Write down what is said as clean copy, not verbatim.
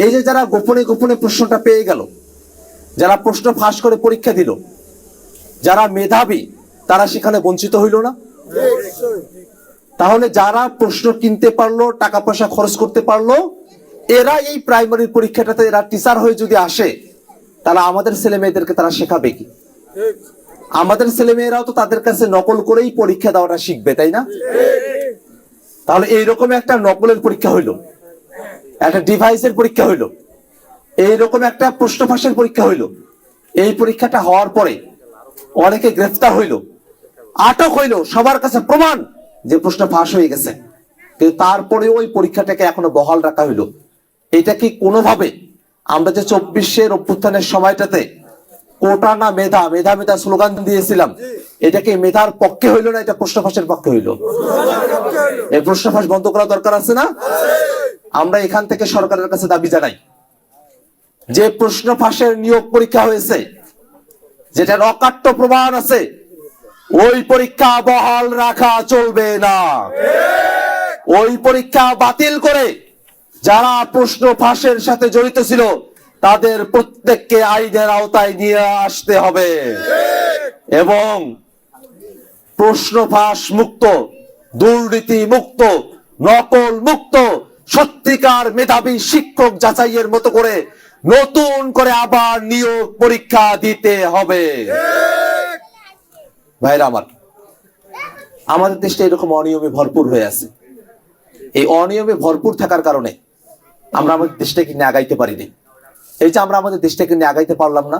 এই যে যারা গোপনে গোপনে প্রশ্নটা পেয়ে গেল, যারা প্রশ্ন ফাঁস করে পরীক্ষা দিল, যারা মেধাবী, তারা সেখানে বঞ্চিত হইল না? তাহলে যারা প্রশ্ন কিনতে পারলো, টাকা পয়সা খরচ করতে পারলো, এরা এই প্রাইমারি পরীক্ষাটাতে এরা টিচার হয়ে যদি আসে, তাহলে আমাদের ছেলে মেয়েদেরকে তারা শেখাবে কি? আমাদের ছেলে মেয়েরাও তো তাদের কাছে নকল করেই পরীক্ষা দেওয়াটা শিখবে, তাই না? তাহলে এইরকম একটা নকলের পরীক্ষা হইলো, একটা ডিভাইসের পরীক্ষা হইলো, এইরকম একটা প্রশ্ন ফাঁসের পরীক্ষা হইলো। এই পরীক্ষাটা হওয়ার পরে অনেকে গ্রেফতার হইলো, আটক হইলো, সবার কাছে প্রমাণ যে প্রশ্ন ফাঁস হয়ে গেছে, কিন্তু তারপরে ওই পরীক্ষাটাকে এখনো বহাল রাখা হইলো। এটা কি কোনোভাবে আমরা যে 24-এর অভ্যুত্থানের সময়টাতে কোটা না মেধা, মেধা মেধা স্লোগান দিয়েছিলাম, এটা কি মেধার পক্ষে হইলো না এটা প্রশ্ন ফাঁসের পক্ষে হইলো? এই প্রশ্ন ফাঁস বন্ধ করা দরকার আছে না? আমরা এখান থেকে সরকারের কাছে দাবি জানাই যে প্রশ্ন ফাঁসের নিয়োগ পরীক্ষা হয়েছে, যেটার অকাট্য প্রমাণ আছে, ওই পরীক্ষা বহাল রাখা চলবে না। ওই পরীক্ষা বাতিল করে যারা প্রশ্ন ফাঁসের সাথে জড়িত ছিল তাদের প্রত্যেককে আইনের আওতায় নিয়ে আসতে হবে এবং প্রশ্ন ফাঁস মুক্ত, দুর্নীতি মুক্ত, নকল মুক্ত, সত্যিকার মেধাবী শিক্ষক যাচাইয়ের মতো করে নতুন করে আবার নিয়োগ পরীক্ষা দিতে হবে। ভাইরা আমার, আমাদের দেশটা এরকম অনিয়মে ভরপুর হয়ে আছে। এই অনিয়মে ভরপুর থাকার কারণে আমরা আমাদের দেশটাকে নিয়ে আগাইতে পারিনি। এই যে আমরা আমাদের দেশটাকে নিয়ে আগাইতে পারলাম না,